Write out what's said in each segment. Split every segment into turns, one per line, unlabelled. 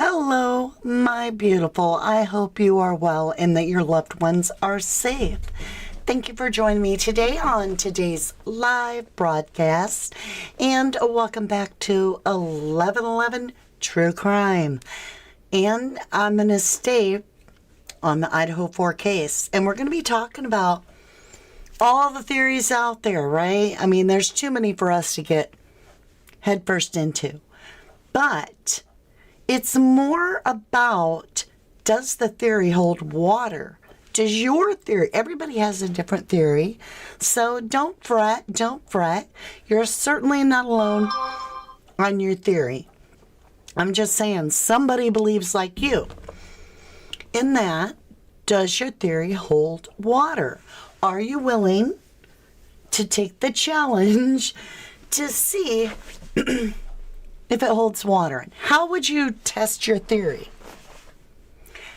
Hello, my beautiful. I hope you are well and that your loved ones are safe. Thank you for joining me today on today's live broadcast, and welcome back to 1111 True Crime. And I'm going to stay on the Idaho 4 case, and we're going to be talking about all the theories out there, right? I mean, there's too many for us to get headfirst into, but it's more about, does the theory hold water? Does your theory, everybody has a different theory, so don't fret. You're certainly not alone on your theory. I'm just saying, somebody believes like you. In that, does your theory hold water? Are you willing to take the challenge to see if it holds water? How would you test your theory?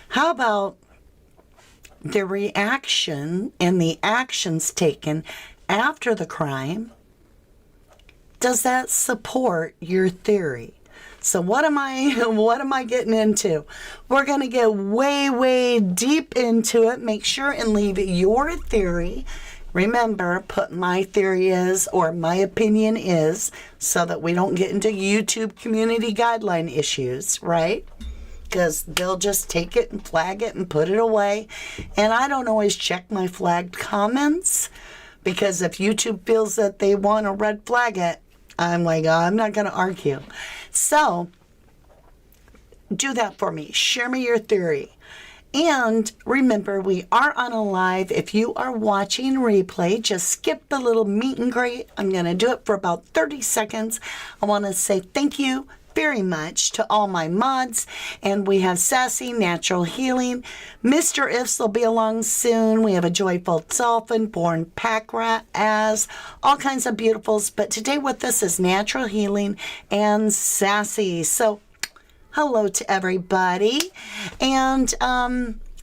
How about the reaction and the actions taken after the crime? Does that support your theory? So what am I getting into? We're going to get way deep into it. Make sure and leave your theory. Remember, put my theory is or my opinion is so that we don't get into YouTube community guideline issues, right? Because they'll just take it and flag it and put it away. And I don't always check my flagged comments, because if YouTube feels that they want to red flag it, I'm like, oh, I'm not going to argue. So do that for me. Share me your theory. And remember, we are on a live. If you are watching replay, just skip the little meet and greet. I'm going to do it for about 30 seconds. I want to say thank you very much to all my mods. And we have Sassy, Natural Healing. Mr. Ifs will be along soon. We have a Joyful Dolphin, Born Pack Rat, As, all kinds of beautifuls. But today with us is Natural Healing and Sassy. So hello to everybody. And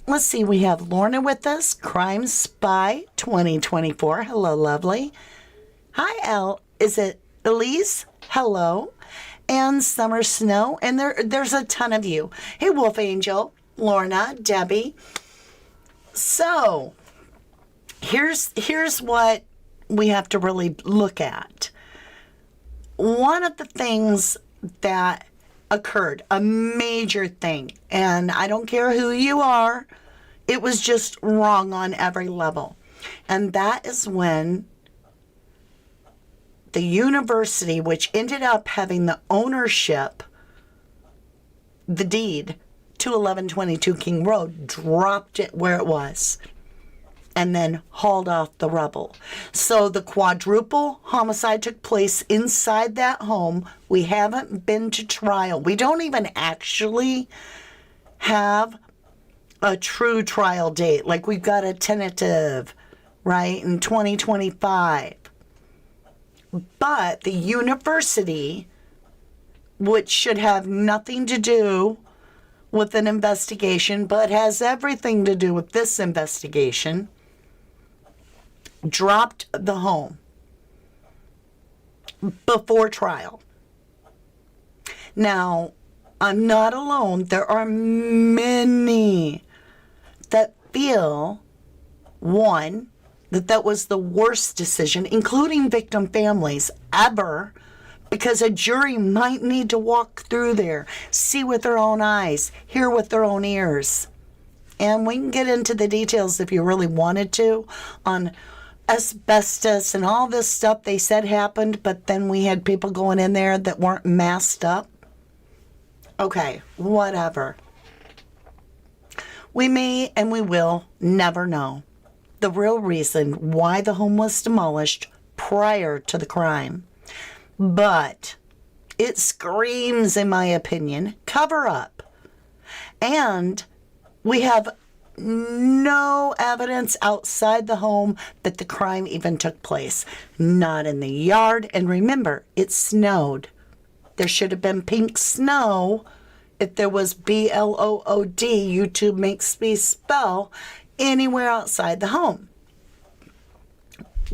let's see, we have Lorna with us, Crime Spy 2024. Hello, lovely. Hi, is it Elise? Hello. And Summer Snow. And there's a ton of you. Hey, Wolf Angel, Lorna, Debbie. So here's what we have to really look at. One of the things that occurred, a major thing, and I don't care who you are, it was just wrong on every level. And that is when the university, which ended up having the ownership, the deed to 1122 King Road, dropped it where it was and then hauled off the rubble. So the quadruple homicide took place inside that home. We haven't been to trial. We don't even actually have a true trial date. Like, we've got a tentative, right, in 2025. But the university, which should have nothing to do with an investigation, but has everything to do with this investigation, dropped the home before trial. Now, I'm not alone. There are many that feel, one, that was the worst decision, including victim families, ever, because a jury might need to walk through there, see with their own eyes, hear with their own ears. And we can get into the details if you really wanted to on asbestos and all this stuff they said happened, but then we had people going in there that weren't masked up. Okay, whatever. We may and we will never know the real reason why the home was demolished prior to the crime. But it screams, in my opinion, cover up. And we have no evidence outside the home that the crime even took place. Not in the yard. And remember, it snowed. There should have been pink snow if there was BLOOD, YouTube makes me spell, anywhere outside the home.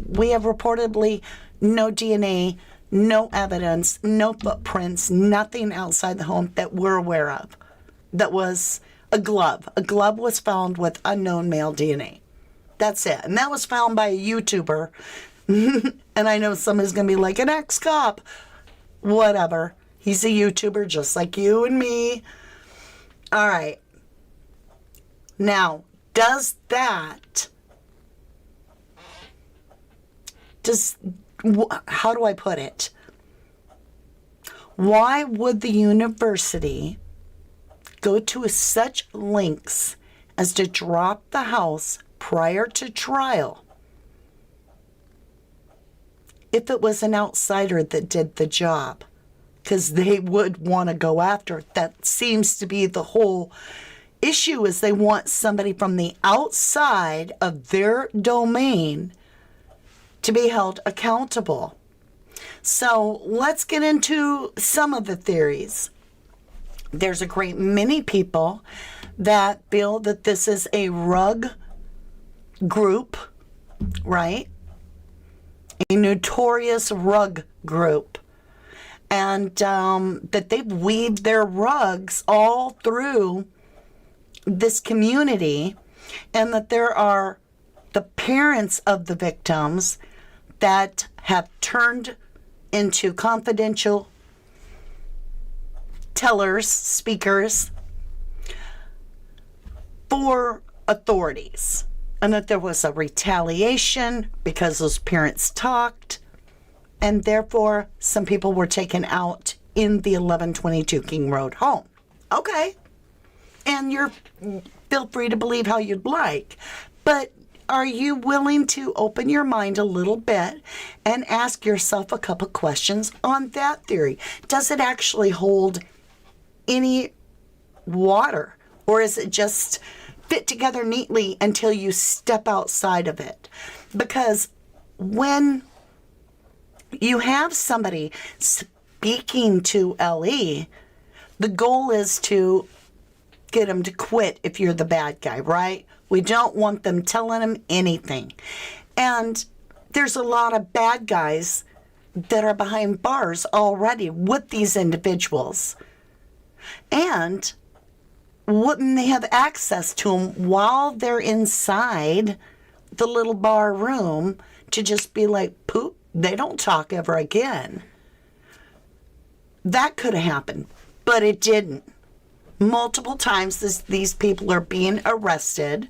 We have reportedly no DNA, no evidence, no footprints, nothing outside the home that we're aware of. that was a glove. A glove was found with unknown male DNA. That's it. And that was found by a YouTuber. And I know somebody's going to be like, an ex-cop. Whatever. He's a YouTuber just like you and me. All right. Now, how do I put it? Why would the university go to such lengths as to drop the house prior to trial if it was an outsider that did the job? Because they would want to go after it. That seems to be the whole issue, is they want somebody from the outside of their domain to be held accountable. So let's get into some of the theories. There's a great many people that feel that this is a rug group, right? A notorious rug group. And that they've weaved their rugs all through this community, and that there are the parents of the victims that have turned into confidential tellers, speakers for authorities, and that there was a retaliation because those parents talked, and therefore some people were taken out in the 1122 King Road home. Okay. And feel free to believe how you'd like, but are you willing to open your mind a little bit and ask yourself a couple questions on that theory? Does it actually hold any water, or is it just fit together neatly until you step outside of it? Because when you have somebody speaking to LE, the goal is to get them to quit if you're the bad guy, right? We don't want them telling them anything. And there's a lot of bad guys that are behind bars already with these individuals. And wouldn't they have access to them while they're inside the little bar room to just be like, poop, they don't talk ever again? That could have happened, but it didn't. Multiple times these people are being arrested,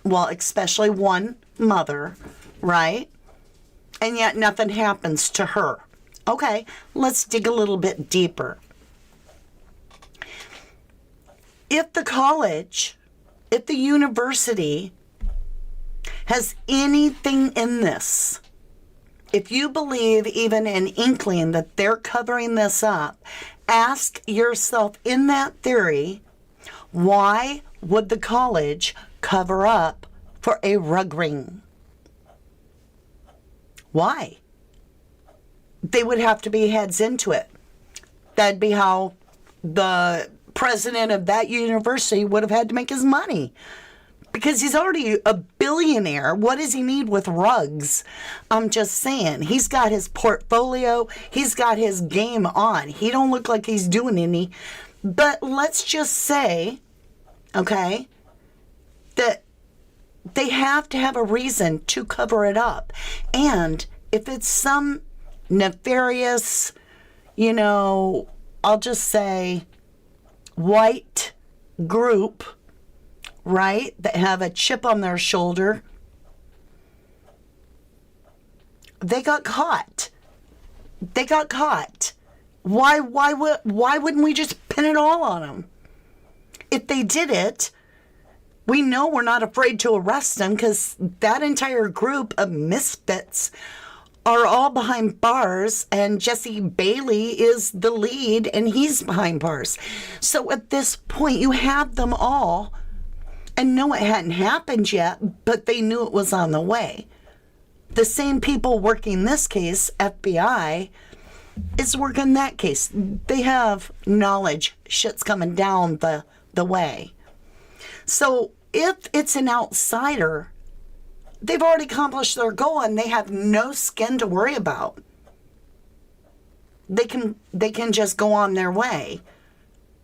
well, especially one mother, right? And yet nothing happens to her. Okay, let's dig a little bit deeper. If the college, if the university has anything in this, if you believe even an inkling that they're covering this up, ask yourself in that theory, why would the college cover up for a rug ring? Why? They would have to be heads into it. That'd be how the president of that university would have had to make his money. Because he's already a billionaire. What does he need with rugs? I'm just saying. He's got his portfolio. He's got his game on. He don't look like he's doing any. But let's just say, okay, that they have to have a reason to cover it up. And if it's some nefarious, I'll just say white group, right, that have a chip on their shoulder, they got caught. They got caught. Why wouldn't we just pin it all on them? If they did it, we know we're not afraid to arrest them, because that entire group of misfits are all behind bars, and Jesse Bailey is the lead, and he's behind bars. So at this point, you have them all. And no, it hadn't happened yet, but they knew it was on the way. The same people working this case, FBI, is working that case. They have knowledge. Shit's coming down the way. So if it's an outsider, they've already accomplished their goal and they have no skin to worry about. They can just go on their way.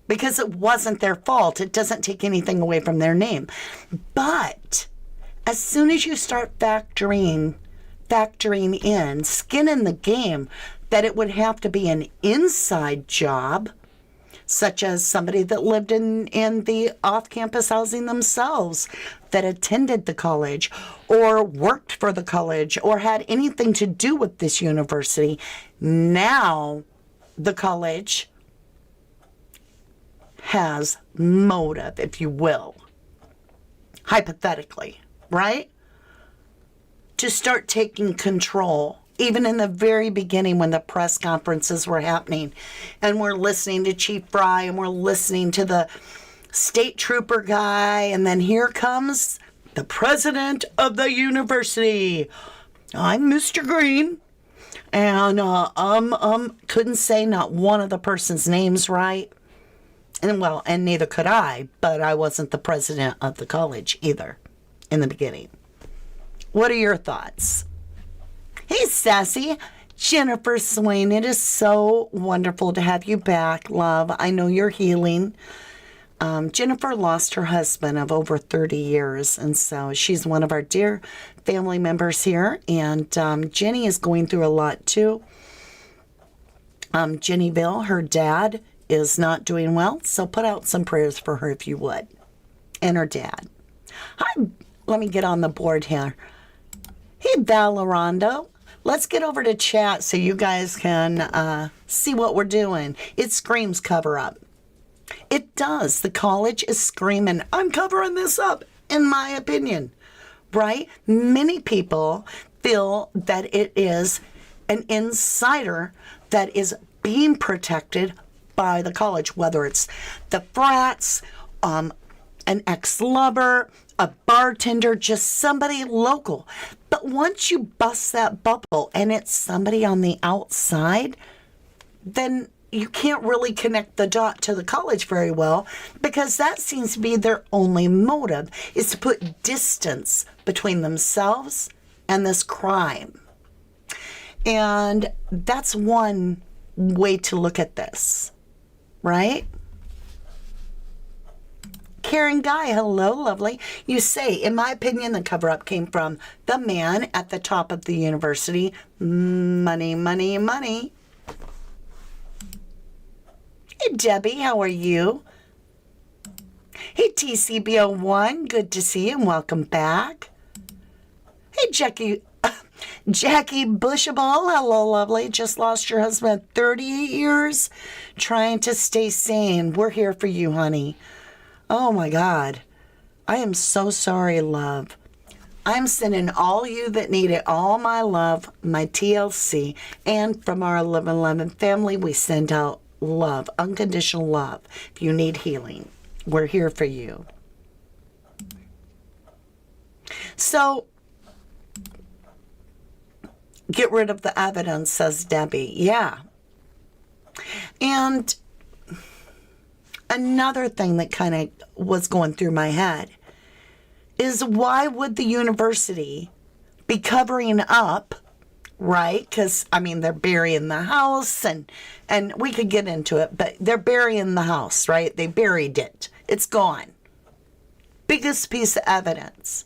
because it wasn't their fault. It doesn't take anything away from their name. But as soon as you start factoring in, skin in the game, that it would have to be an inside job, such as somebody that lived in the off-campus housing themselves, that attended the college or worked for the college or had anything to do with this university. Now the college has motive, if you will, hypothetically, right? To start taking control, even in the very beginning when the press conferences were happening and we're listening to Chief Fry and we're listening to the state trooper guy, and then here comes the president of the university. I'm Mr. Green, and couldn't say not one of the person's names right. And neither could I, but I wasn't the president of the college either in the beginning. What are your thoughts? Hey, Sassy. Jennifer Swain, it is so wonderful to have you back, love. I know you're healing. Jennifer lost her husband of over 30 years, and so she's one of our dear family members here, and Jenny is going through a lot, too. Jennyville, her dad, is not doing well, so put out some prayers for her if you would, and her dad. Hi, let me get on the board here. Hey, Valorando. Let's get over to chat so you guys can see what we're doing. It screams cover up. It does. The college is screaming, I'm covering this up, in my opinion, right? Many people feel that it is an insider that is being protected by the college, whether it's the frats, an ex-lover, a bartender, just somebody local. But once you bust that bubble and it's somebody on the outside, then you can't really connect the dot to the college very well, because that seems to be their only motive, is to put distance between themselves and this crime. And that's one way to look at this, right? Karen Guy, hello, lovely. You say, in my opinion, the cover-up came from the man at the top of the university. Money, money, money. Hey, Debbie, how are you? Hey, TCB01, good to see you and welcome back. Hey, Jackie Bushaball, hello, lovely. Just lost your husband at 38 years, trying to stay sane. We're here for you, honey. Oh, my God. I am so sorry, love. I'm sending all you that need it, all my love, my TLC, and from our 1111 family, we send out love, unconditional love. If you need healing, we're here for you. So, get rid of the evidence, says Debbie. Yeah. And another thing that kind of was going through my head is, why would the university be covering up, right? Because, I mean, they're burying the house, and we could get into it, but they're burying the house, right? They buried it. It's gone. Biggest piece of evidence.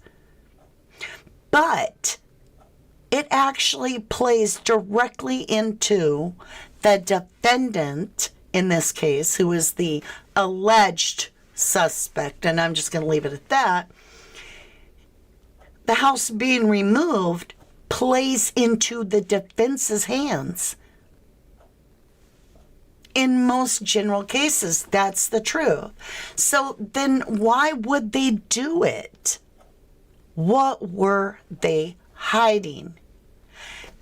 But it actually plays directly into the defendant, in this case, who is the alleged suspect, and I'm just going to leave it at that. The house being removed plays into the defense's hands. In most general cases, that's the truth. So then why would they do it? What were they hiding?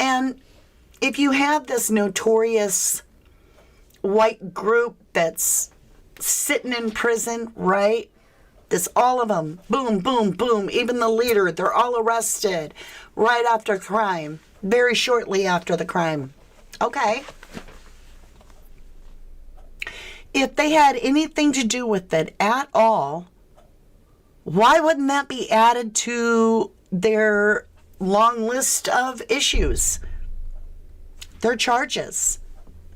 And if you have this notorious white group that's sitting in prison, right? This, all of them, boom, boom, boom. Even the leader, they're all arrested right after crime, very shortly after the crime. Okay. If they had anything to do with it at all, why wouldn't that be added to their long list of issues, their charges?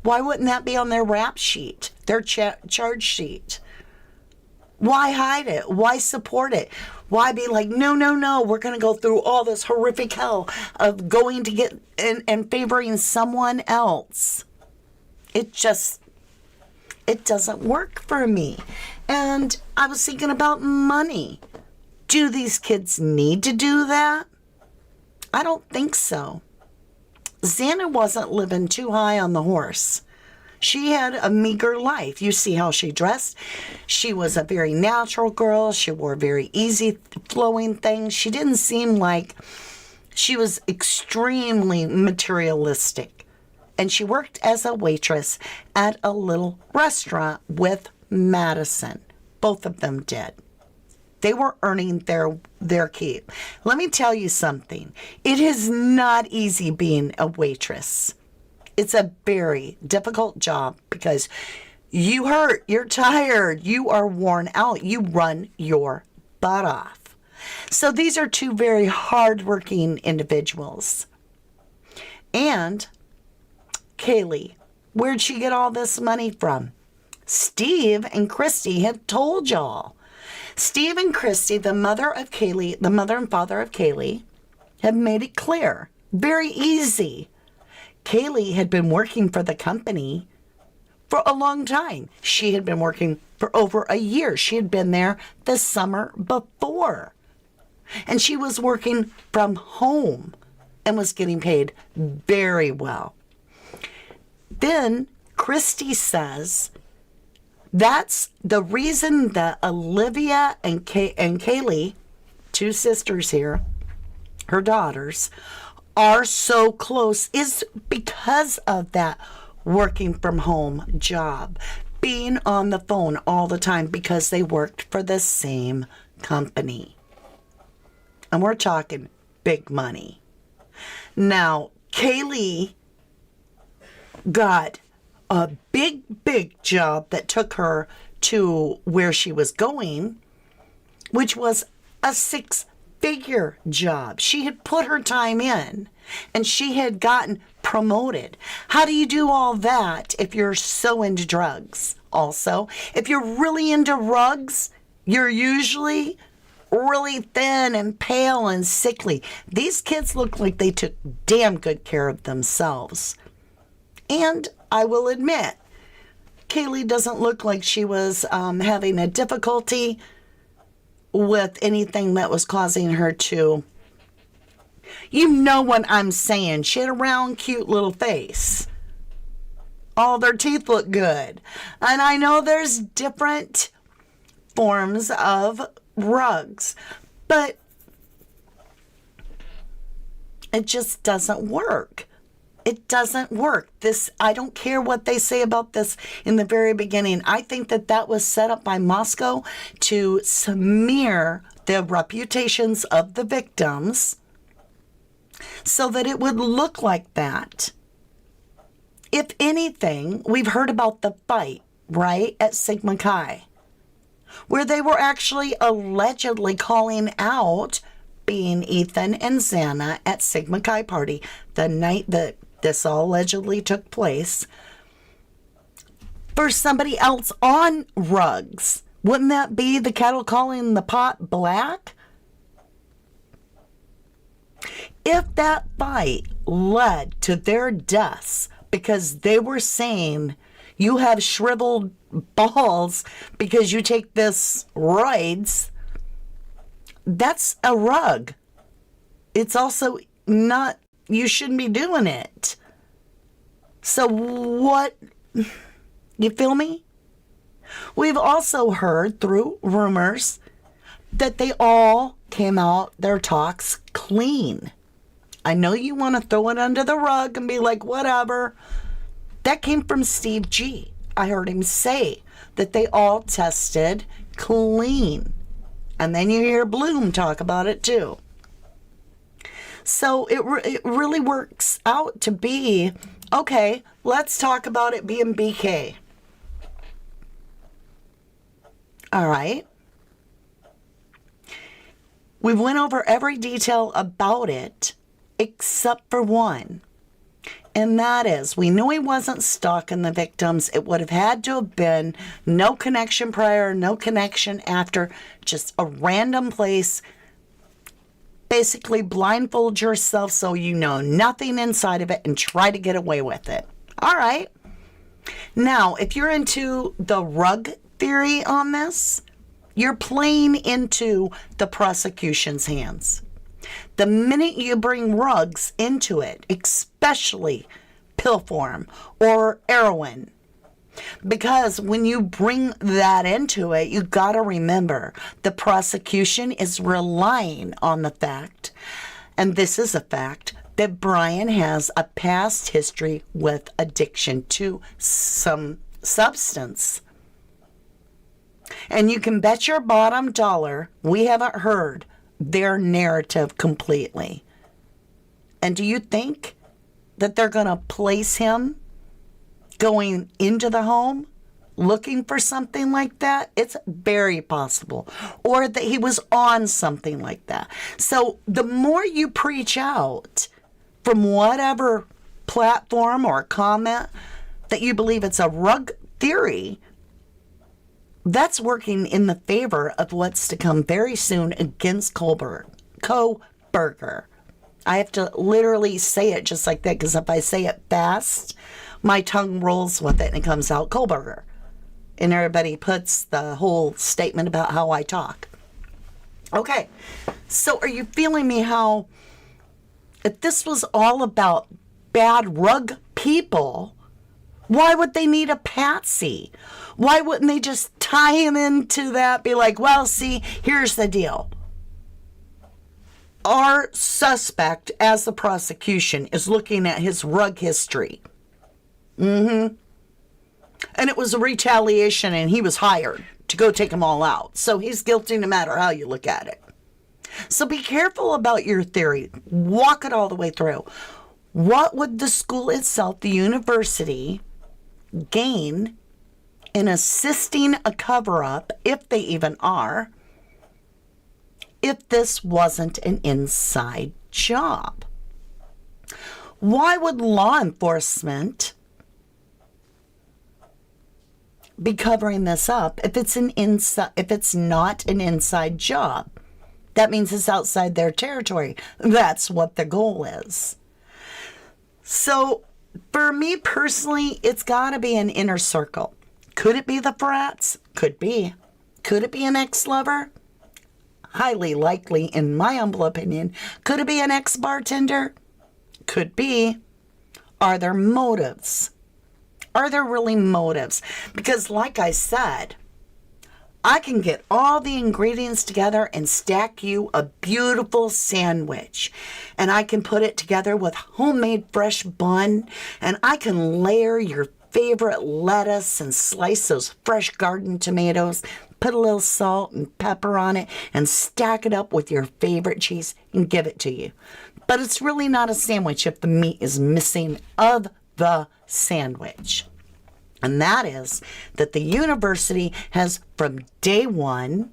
Why wouldn't that be on their rap sheet, their charge sheet? Why hide it? Why support it? Why be like, no, no, no, we're going to go through all this horrific hell of going to get and favoring someone else? It doesn't work for me. And I was thinking about money. Do these kids need to do that? I don't think so. Xana wasn't living too high on the horse. She had a meager life. You see how she dressed. She was a very natural girl. She wore very easy flowing things. She didn't seem like she was extremely materialistic. And she worked as a waitress at a little restaurant with Madison. Both of them did. They were earning their keep. Let me tell you something. It is not easy being a waitress. It's a very difficult job because you hurt, you're tired, you are worn out, you run your butt off. So these are two very hardworking individuals. And Kaylee, where'd she get all this money from? Steve and Christy have told y'all. Steve and Christy, the mother and father of Kaylee, have made it clear. Very easy. Kaylee had been working for the company for a long time. She had been working for over a year. She had been there the summer before. And she was working from home and was getting paid very well. Then Christy says that's the reason that Olivia and Kaylee, two sisters here, her daughters, are so close is because of that working from home job, being on the phone all the time because they worked for the same company. And we're talking big money. Now, Kaylee got a big job that took her to where she was going, which was a 6-figure job. She had put her time in and she had gotten promoted. How do you do all that if you're so into drugs? Also, if you're really into drugs, you're usually really thin and pale and sickly. These kids look like they took damn good care of themselves. And I will admit, Kaylee doesn't look like she was having a difficulty with anything that was causing her to, you know what I'm saying. She had a round, cute little face. All their teeth look good. And I know there's different forms of drugs, but it just doesn't work. It doesn't work. I don't care what they say about this in the very beginning. I think that was set up by Moscow to smear the reputations of the victims so that it would look like that. If anything, we've heard about the fight, right, at Sigma Chi, where they were actually allegedly calling out being Ethan and Xana at Sigma Chi party the night that this all allegedly took place for somebody else on rugs. Wouldn't that be the kettle calling the pot black? If that fight led to their deaths because they were saying you have shriveled balls because you take this roids, that's a rug. It's also not, you shouldn't be doing it. So what, you feel me? We've also heard through rumors that they all came out their talks clean. I know you want to throw it under the rug and be like, whatever. That came from Steve G. I heard him say that they all tested clean. And then you hear Bloom talk about it too. So it really works out to be, okay, let's talk about it being BK. All right. We went over every detail about it except for one. And that is, we knew he wasn't stalking the victims. It would have had to have been no connection prior, no connection after, just a random place. Basically blindfold yourself so you know nothing inside of it and try to get away with it. All right. Now, if you're into the rug theory on this, you're playing into the prosecution's hands. The minute you bring rugs into it, especially pill form or heroin, because when you bring that into it, you got to remember the prosecution is relying on the fact, and this is a fact, that Brian has a past history with addiction to some substance. And you can bet your bottom dollar we haven't heard their narrative completely. And do you think that they're going to place him going into the home looking for something like that? It's very possible. Or that he was on something like that. So the more you preach out from whatever platform or comment that you believe it's a rug theory, that's working in the favor of what's to come very soon against Koberger. I have to literally say it just like that, because if I say it fast, my tongue rolls with it and it comes out Koberger. And everybody puts the whole statement about how I talk. Okay, so are you feeling me how if this was all about bad rug people, why would they need a Patsy? Why wouldn't they just tie him into that, be like, well, see, here's the deal. Our suspect, as the prosecution, is looking at his rug history. And it was a retaliation, and he was hired to go take them all out. So he's guilty no matter how you look at it. So be careful about your theory. Walk it all the way through. What would the school itself, the university, gain in assisting a cover-up, if they even are, if this wasn't an inside job? Why would law enforcement be covering this up if it's not an inside job? That means it's outside their territory. That's what the goal is. So for me personally, it's got to be an inner circle. Could it be the frats? Could be. Could it be an ex-lover? Highly likely, in my humble opinion. Could it be an ex-bartender? Could be. Are there motives? Are there really motives? Because like I said, I can get all the ingredients together and stack you a beautiful sandwich. And I can put it together with homemade fresh bun. And I can layer your favorite lettuce and slice those fresh garden tomatoes. Put a little salt and pepper on it and stack it up with your favorite cheese and give it to you. But it's really not a sandwich if the meat is missing of the sandwich. And that is that the university has, from day one,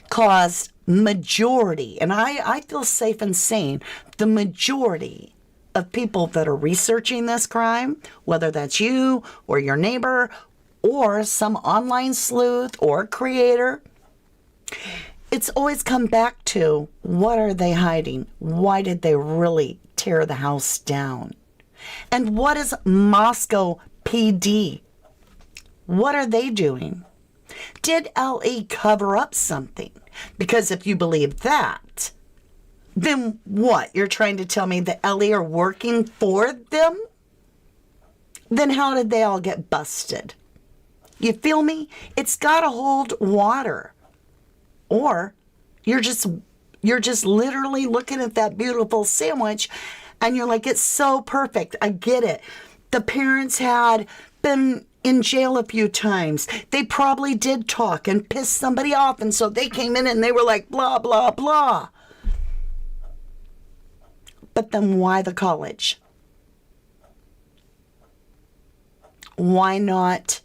caused majority, and I feel safe in saying the majority of people that are researching this crime, whether that's you or your neighbor or some online sleuth or creator, it's always come back to, what are they hiding? Why did they really tear the house down? And what is Moscow PD? What are they doing? Did LE cover up something? Because if you believe that, then what? You're trying to tell me that LE are working for them? Then how did they all get busted? You feel me? It's got to hold water. Or you're just literally looking at that beautiful sandwich and you're like, it's so perfect. I get it. The parents had been in jail a few times. They probably did talk and piss somebody off, and so they came in and they were like, blah, blah, blah. But then why the college? Why not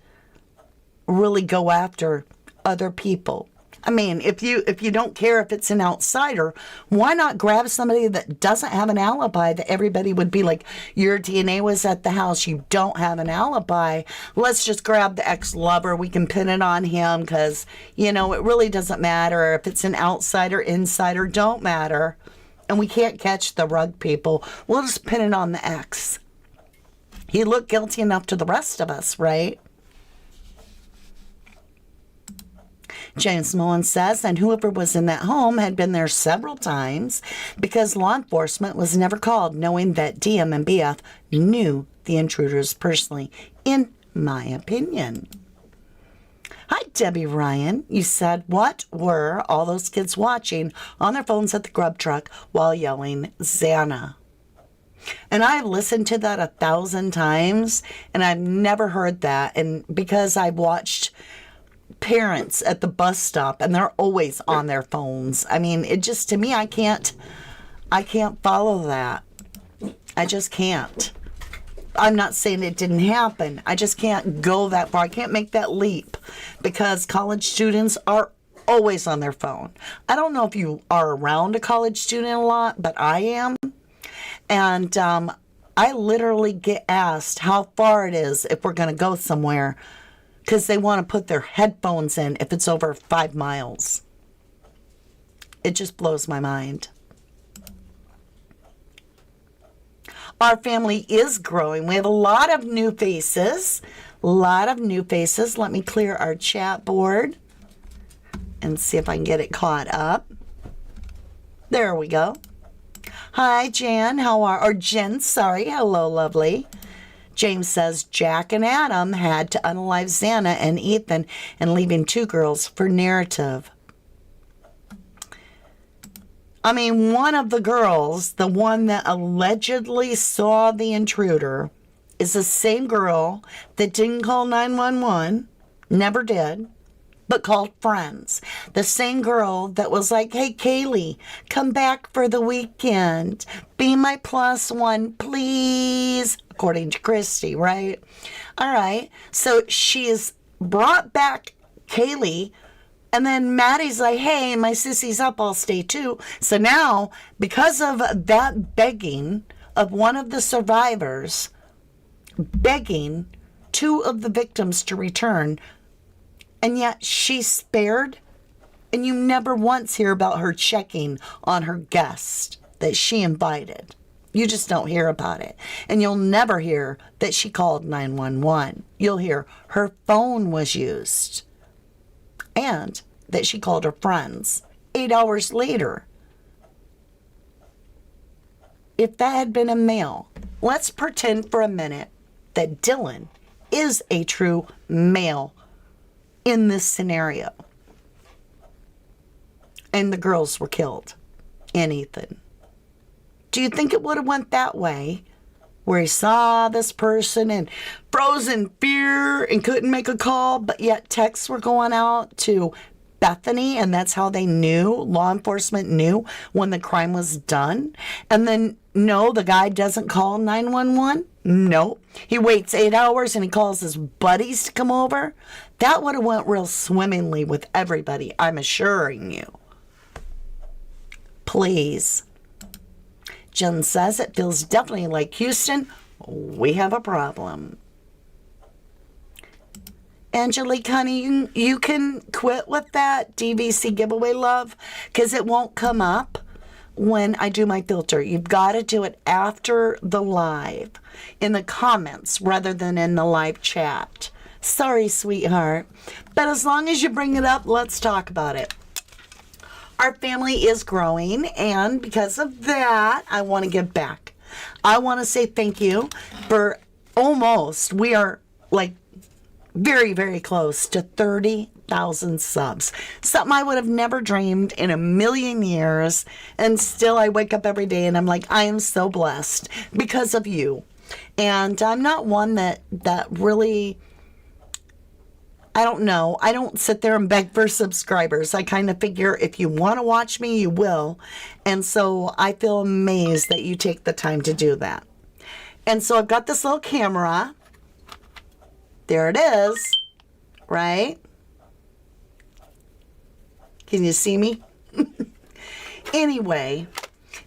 really go after other people? I mean, if you don't care if it's an outsider, why not grab somebody that doesn't have an alibi that everybody would be like, your DNA was at the house, you don't have an alibi. Let's just grab the ex-lover. We can pin it on him because, it really doesn't matter if it's an outsider, insider, don't matter. And we can't catch the rug people. We'll just pin it on the ex. He looked guilty enough to the rest of us, right? James Mullen says, and whoever was in that home had been there several times because law enforcement was never called, knowing that DM and BF knew the intruders personally, in my opinion. Hi, Debbie Ryan. You said, what were all those kids watching on their phones at the grub truck while yelling, Xana? And I've listened to that 1,000 times, and I've never heard that. And because I've watched parents at the bus stop, and they're always on their phones. I mean, it just, to me, I can't follow that. I just can't. I'm not saying it didn't happen. I just can't go that far. I can't make that leap because college students are always on their phone. I don't know if you are around a college student a lot, but I am. And I literally get asked how far it is if we're going to go somewhere because they want to put their headphones in if it's over 5 miles. It just blows my mind. Our family is growing. We have a lot of new faces. Let me clear our chat board and see if I can get it caught up. There we go. Hi, Jen. Jen, sorry. Hello, lovely. James says Jack and Adam had to unalive Xana and Ethan and leaving 2 girls for narrative. I mean, one of the girls, the one that allegedly saw the intruder, is the same girl that didn't call 911, never did, but called friends. The same girl that was like, hey, Kaylee, come back for the weekend. Be my +1, please. According to Christy, right? All right. So she's brought back Kaylee, and then Maddie's like, hey, my sissy's up, I'll stay too. So now, because of that begging of one of the survivors, begging 2 of the victims to return, and yet she's spared, and you never once hear about her checking on her guest that she invited. You just don't hear about it. And you'll never hear that she called 911. You'll hear her phone was used and that she called her friends 8 hours later. If that had been a male, let's pretend for a minute that Dylan is a true male in this scenario. And the girls were killed. And Ethan. Do you think it would have went that way? Where he saw this person and froze in fear and couldn't make a call, but yet texts were going out to Bethany, and that's how they knew, law enforcement knew when the crime was done. And then, no, the guy doesn't call 911. No. He waits 8 hours and he calls his buddies to come over. That would have went real swimmingly with everybody, I'm assuring you. Please. Jen says it feels definitely like Houston. We have a problem. Angelique, honey, you can quit with that DVC giveaway, love, because it won't come up when I do my filter. You've got to do it after the live, in the comments, rather than in the live chat. Sorry, sweetheart. But as long as you bring it up, let's talk about it. Our family is growing, and because of that, I want to give back. I want to say thank you for we are like very, very close to 30,000 subs. Something I would have never dreamed in a million years, and still I wake up every day and I'm like, I am so blessed because of you. And I'm not one that really... I don't know. I don't sit there and beg for subscribers. I kind of figure if you want to watch me, you will. And so I feel amazed that you take the time to do that. And so I've got this little camera. There it is, right? Can you see me? Anyway,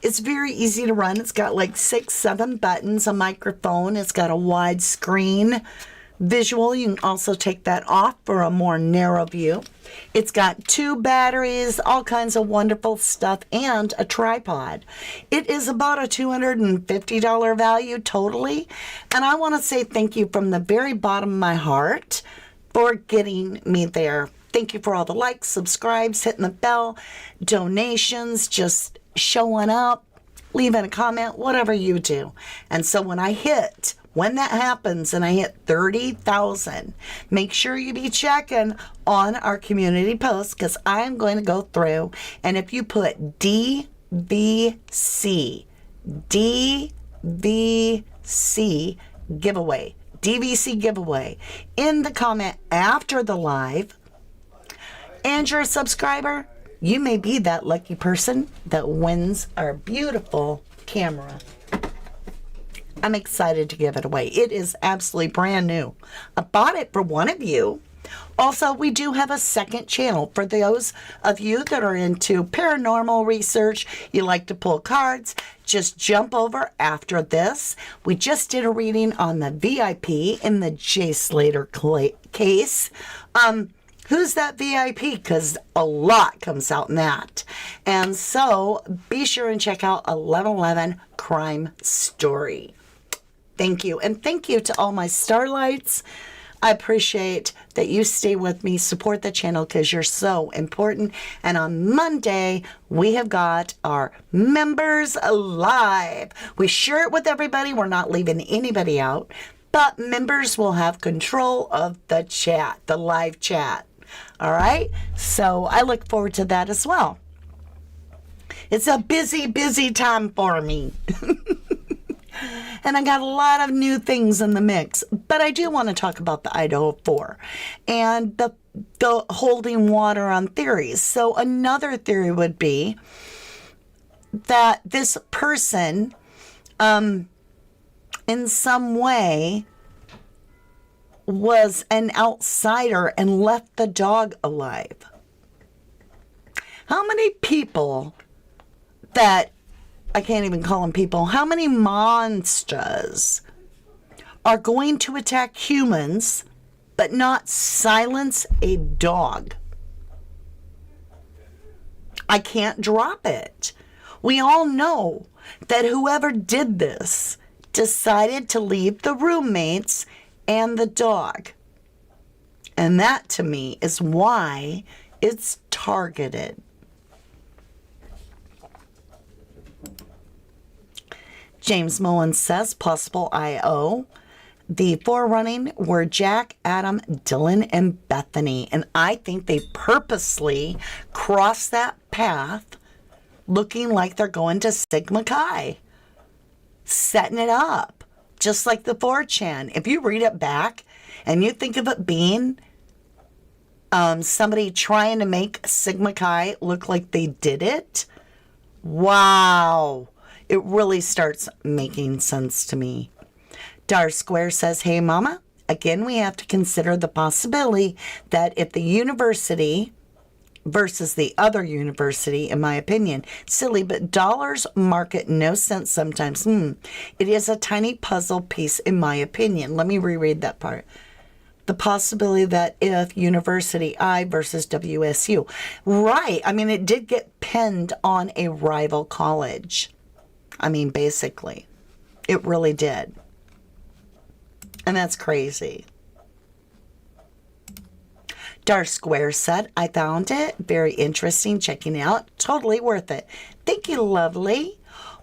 it's very easy to run. It's got like 6, 7 buttons, a microphone. It's got a wide screen visual. You can also take that off for a more narrow view. It's got 2 batteries, all kinds of wonderful stuff, and a tripod. It is about a $250 value totally. And I want to say thank you from the very bottom of my heart for getting me there. Thank you for all the likes, subscribes, hitting the bell, donations, just showing up, leaving a comment, whatever you do. And so when that happens and I hit 30,000, make sure you be checking on our community post, because I'm going to go through, and if you put DVC giveaway, DVC giveaway in the comment after the live, and you're a subscriber, you may be that lucky person that wins our beautiful camera. I'm excited to give it away. It is absolutely brand new. I bought it for one of you. Also, we do have a second channel for those of you that are into paranormal research. You like to pull cards, just jump over after this. We just did a reading on the VIP in the J. Slater case. Who's that VIP? Because a lot comes out in that. And so be sure and check out 1111 Crime Story. Thank you. And thank you to all my starlights. I appreciate that you stay with me, support the channel, because you're so important. And on Monday, we have got our members live. We share it with everybody. We're not leaving anybody out. But members will have control of the chat, the live chat. All right? So I look forward to that as well. It's a busy, busy time for me. And I got a lot of new things in the mix. But I do want to talk about the Idaho Four and the holding water on theories. So another theory would be that this person, in some way, was an outsider and left the dog alive. How many people that, I can't even call them people, how many monsters are going to attack humans but not silence a dog? I can't drop it. We all know that whoever did this decided to leave the roommates and the dog. And that, to me, is why it's targeted. James Mullins says, possible IO. The forerunning were Jack, Adam, Dylan, and Bethany. And I think they purposely crossed that path looking like they're going to Sigma Chi. Setting it up. Just like the 4chan. If you read it back and you think of it being somebody trying to make Sigma Chi look like they did it, wow. It really starts making sense to me. Dar Square says, hey, Mama, again, we have to consider the possibility that if the university versus the other university, in my opinion, silly, but dollars market no sense sometimes. It is a tiny puzzle piece, in my opinion. Let me reread that part. The possibility that if University I versus WSU. Right. I mean, it did get pinned on a rival college. I mean, basically, it really did. And that's crazy. Dar Square said, I found it very interesting, checking it out. Totally worth it. Thank you, lovely.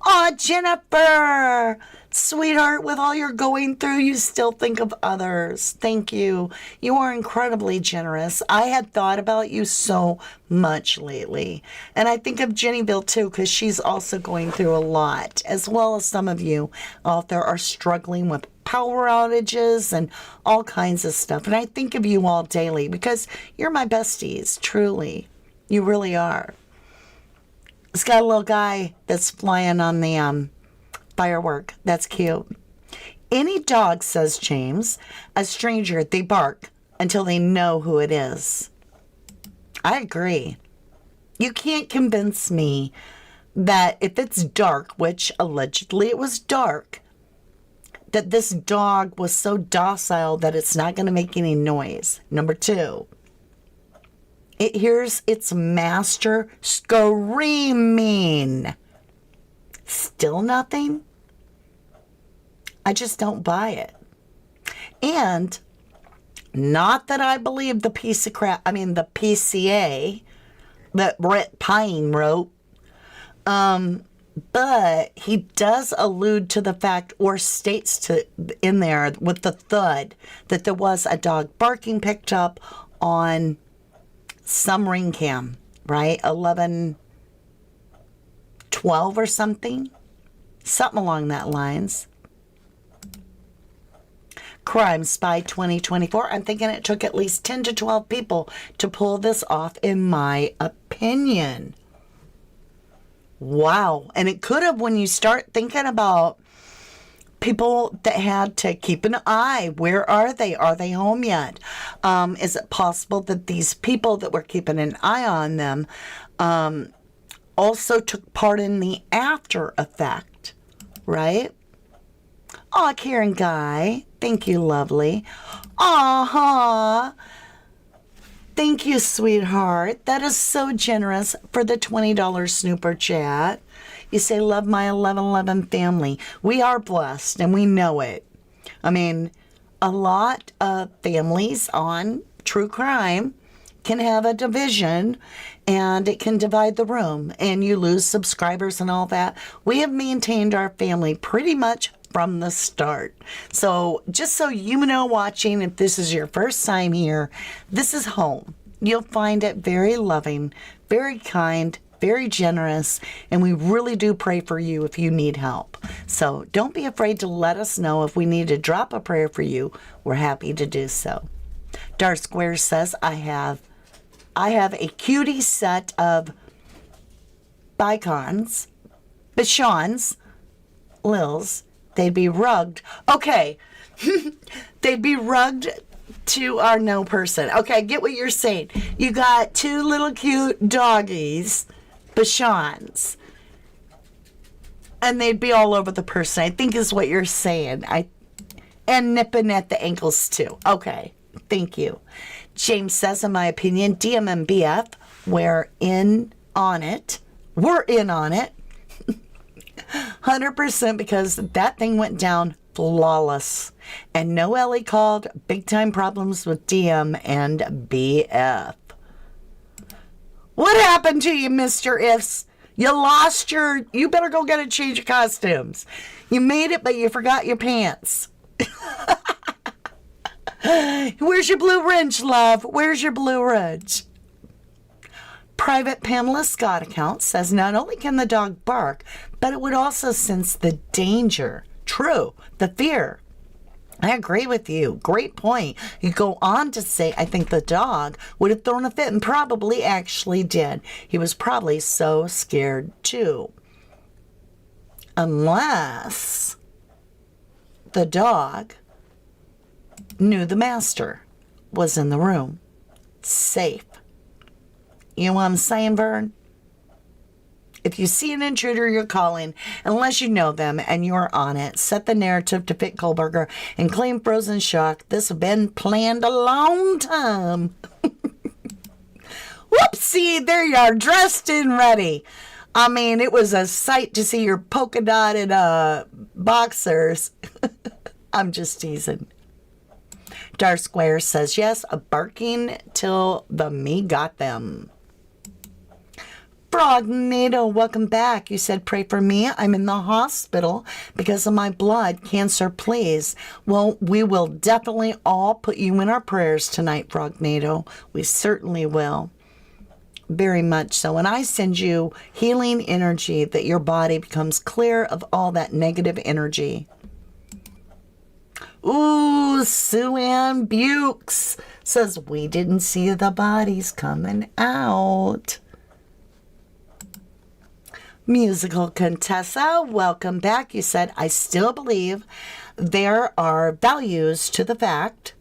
Aw, Jennifer, sweetheart, with all you're going through, you still think of others. Thank you. You are incredibly generous. I had thought about you so much lately. And I think of Jennyville, too, because she's also going through a lot, as well as some of you out there are struggling with power outages and all kinds of stuff. And I think of you all daily because you're my besties, truly. You really are. It's got a little guy that's flying on the firework. That's cute. Any dog, says James, a stranger, they bark until they know who it is. I agree. You can't convince me that if it's dark, which allegedly it was dark, that this dog was so docile that it's not going to make any noise. Number two, it hears its master screaming. Still nothing? I just don't buy it. And not that I believe the piece of crap, the PCA that Brett Pine wrote, but he does allude to the fact, or states in there with the thud, that there was a dog barking picked up on some ring cam, right? 11, 12 or something along that lines. Crime Spy 2024. I'm thinking it took at least 10 to 12 people to pull this off, in my opinion. Wow. And it could have, when you start thinking about people that had to keep an eye. Where are they? Are they home yet? Is it possible that these people that were keeping an eye on them also took part in the after effect, right? Aw, Karen Guy. Thank you, lovely. Aw, thank you, sweetheart. That is so generous for the $20 snooper chat. You say, love my 1111 family. We are blessed, and we know it. A lot of families on true crime can have a division, and it can divide the room, and you lose subscribers and all that. We have maintained our family pretty much from the start. So just so you know, watching, if this is your first time here, this is home. You'll find it very loving, very kind, very generous, and we really do pray for you if you need help. So don't be afraid to let us know if we need to drop a prayer for you. We're happy to do so. Dark Square says, I have a cutie set of Bichons, Lils. They'd be rugged. Okay. They'd be rugged to our no person. Okay, I get what you're saying. You got two little cute doggies, Bichons, and they'd be all over the person, I think is what you're saying. And nipping at the ankles too. Okay, thank you. James says, in my opinion, DMMBF, we're in on it. 100%, because that thing went down flawless. And no Ellie called. Big time problems with DM and BF. What happened to you, Mr. Ifs? You better go get a change of costumes. You made it, but you forgot your pants. Where's your blue wrench, love? Where's your blue wrench? Private Pamela Scott account says, not only can the dog bark, but it would also sense the danger. True, the fear. I agree with you. Great point. You go on to say, I think the dog would have thrown a fit, and probably actually did. He was probably so scared too. Unless the dog knew the master was in the room. Safe. You know what I'm saying, Vern? If you see an intruder, you're calling, unless you know them and you're on it. Set the narrative to fit Kohlberger and claim frozen shock. This has been planned a long time. Whoopsie, there you are, dressed and ready. It was a sight to see your polka dotted boxers. I'm just teasing. Dark Square says, yes, barking till the me got them. Frognado, welcome back. You said, pray for me. I'm in the hospital because of my blood cancer, please. Well, we will definitely all put you in our prayers tonight, Frognado. We certainly will. Very much so. And I send you healing energy, that your body becomes clear of all that negative energy. Ooh, Sue Ann Bukes says, we didn't see the bodies coming out. Musical Contessa, welcome back. You said, I still believe there are values to the fact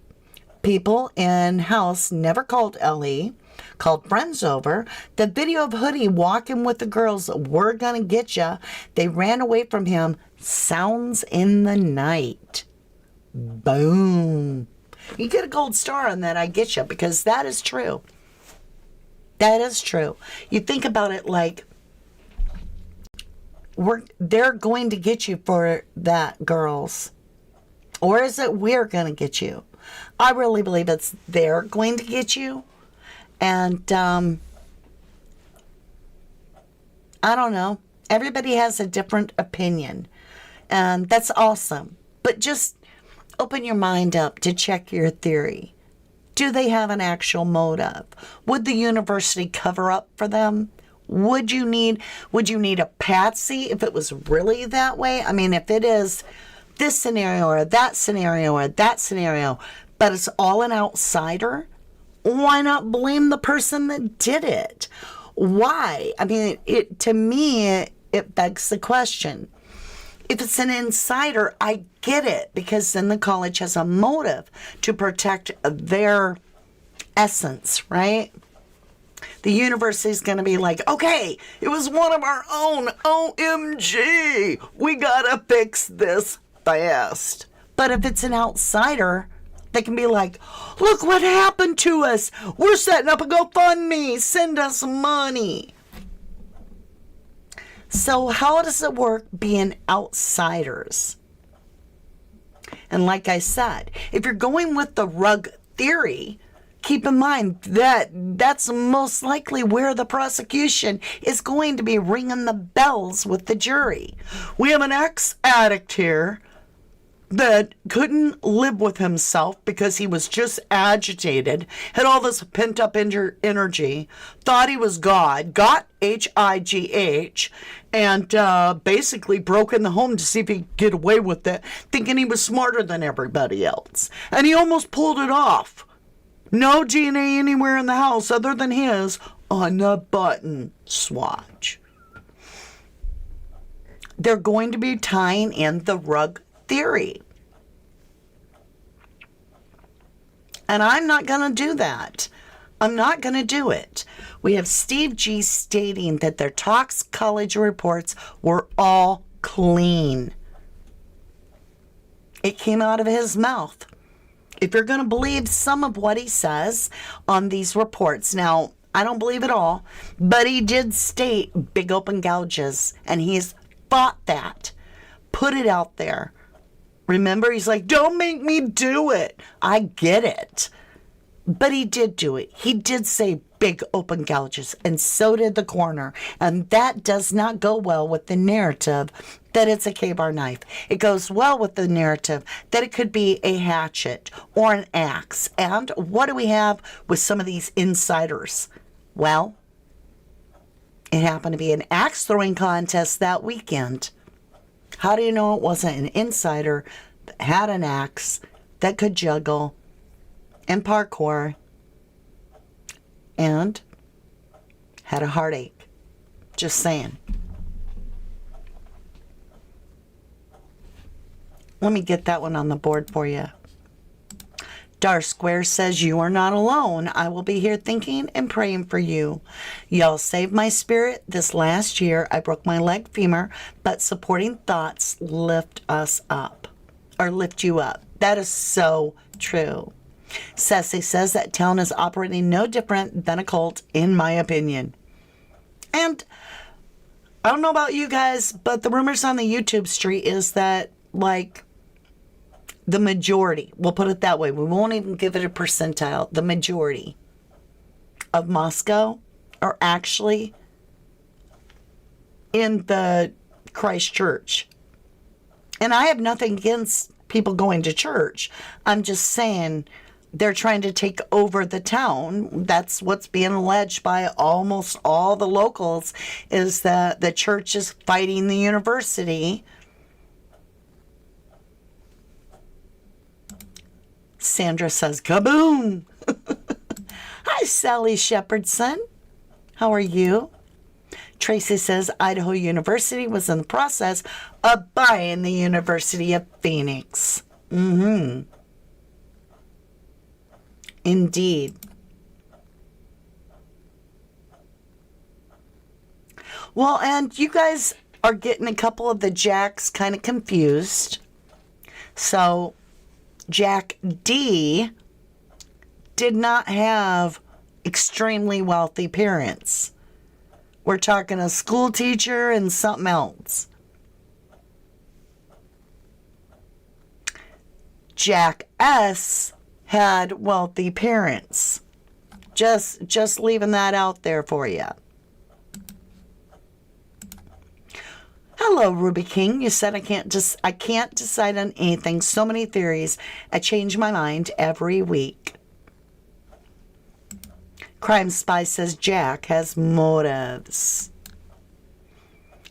people in house never called Ellie called friends over. The video of Hoodie walking with the girls, "We're gonna get ya." They ran away from him. Sounds in the night. Boom. You get a gold star on that, I get you, because that is true. That is true. You think about it like, they're going to get you for that, girls. Or is it we're going to get you? I really believe it's they're going to get you. And I don't know. Everybody has a different opinion. And that's awesome. But just open your mind up to check your theory. Do they have an actual motive? Would the university cover up for them? Would you need a Patsy if it was really that way? I mean, if it is this scenario or that scenario or that scenario, but it's all an outsider, why not blame the person that did it? Why? I mean, to me, it begs the question. If it's an insider, I get it, because then the college has a motive to protect their essence, right? The university is going to be like, okay, it was one of our own. OMG, we got to fix this fast. But if it's an outsider, they can be like, look what happened to us. We're setting up a GoFundMe. Send us money. So how does it work being outsiders? And like I said, if you're going with the rug theory, keep in mind that that's most likely where the prosecution is going to be ringing the bells with the jury. We have an ex-addict here that couldn't live with himself because he was just agitated, had all this pent-up energy, thought he was God, got HIGH, and basically broke in the home to see if he could get away with it, thinking he was smarter than everybody else. And he almost pulled it off. No DNA anywhere in the house other than his on the button swatch. They're going to be tying in the rug theory. And I'm not going to do that. I'm not going to do it. We have Steve G stating that their toxicology reports were all clean. It came out of his mouth. If you're going to believe some of what he says on these reports, now, I don't believe it all, but he did state big open gouges, and he's fought that. Put it out there. Remember, he's like, don't make me do it. I get it. But he did do it. He did say big open gouges, and so did the coroner. And that does not go well with the narrative that it's a K-bar knife. It goes well with the narrative that it could be a hatchet or an axe. And what do we have with some of these insiders? Well, it happened to be an axe throwing contest that weekend. How do you know it wasn't an insider that had an axe, that could juggle and parkour, and had a heartache? Just saying. Let me get that one on the board for you. Dar Square says, you are not alone. I will be here thinking and praying for you. Y'all saved my spirit this last year. I broke my leg femur, but supporting thoughts lift us up, or lift you up. That is so true. Ceci says that town is operating no different than a cult, in my opinion. And I don't know about you guys, but the rumors on the YouTube street is that, like, the majority, we'll put it that way, we won't even give it a percentile, the majority of Moscow are actually in the Christ Church. And I have nothing against people going to church. I'm just saying they're trying to take over the town. That's what's being alleged by almost all the locals, is that the church is fighting the university. Sandra says, kaboom! Hi, Sally Shepherdson. How are you? Tracy says, Idaho University was in the process of buying the University of Phoenix. Mm-hmm. Indeed. Well, and you guys are getting a couple of the Jacks kind of confused. So, Jack D did not have extremely wealthy parents. We're talking a school teacher and something else. Jack S had wealthy parents. Just leaving that out there for you. Hello, Ruby King. You said I can't decide on anything. So many theories. I change my mind every week. Crime Spy says Jack has motives.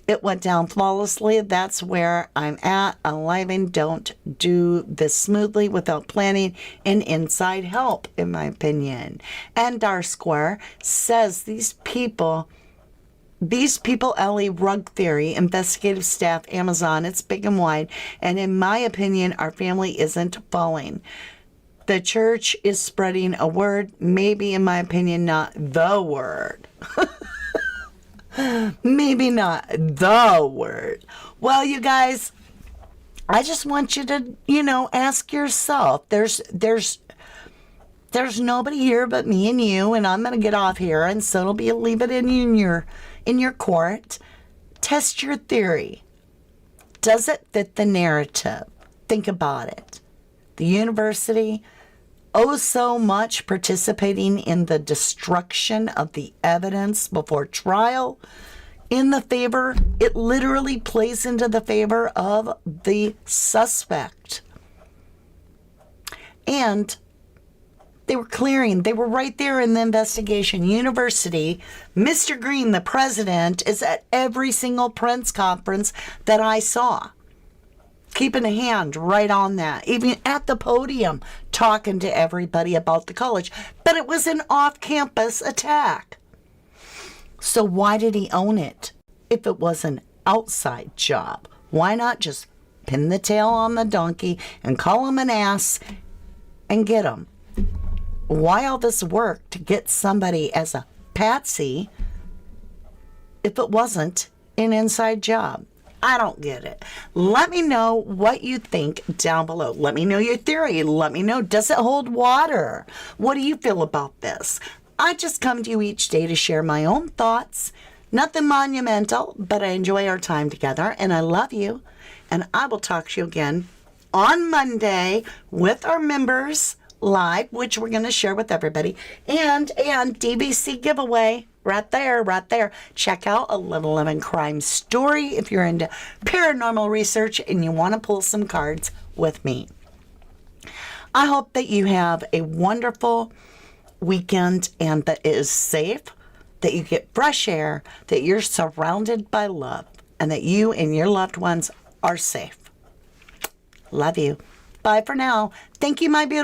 It went down flawlessly. That's where I'm at. Alive and don't do this smoothly without planning and inside help, in my opinion. And Dar Square says these people, Ellie, rug theory, investigative staff, Amazon, it's big and wide. And in my opinion, our family isn't falling. The church is spreading a word, maybe in my opinion, not the word. Maybe not the word. Well, you guys, I just want you to, ask yourself. There's nobody here but me and you, and I'm gonna get off here, and so it'll be leave it in your court. Test your theory. Does it fit the narrative? Think about it. The university, oh so much participating in the destruction of the evidence before trial in the favor, it literally plays into the favor of the suspect. And they were right there in the investigation. University, Mr. Green, the president, is at every single press conference that I saw. Keeping a hand right on that, even at the podium, talking to everybody about the college. But it was an off-campus attack. So why did he own it? If it was an outside job, why not just pin the tail on the donkey and call him an ass and get him? Why all this work to get somebody as a patsy if it wasn't an inside job? I don't get it. Let me know what you think down below. Let me know your theory. Let me know, does it hold water? What do you feel about this? I just come to you each day to share my own thoughts. Nothing monumental, but I enjoy our time together, and I love you. And I will talk to you again on Monday with our members live, which we're going to share with everybody, and DVC giveaway. Right there. Check out A Little Lemon Crime Story if you're into paranormal research and you want to pull some cards with me. I hope that you have a wonderful weekend and that it is safe, that you get fresh air, that you're surrounded by love, and that you and your loved ones are safe. Love you. Bye for now. Thank you, my beautiful.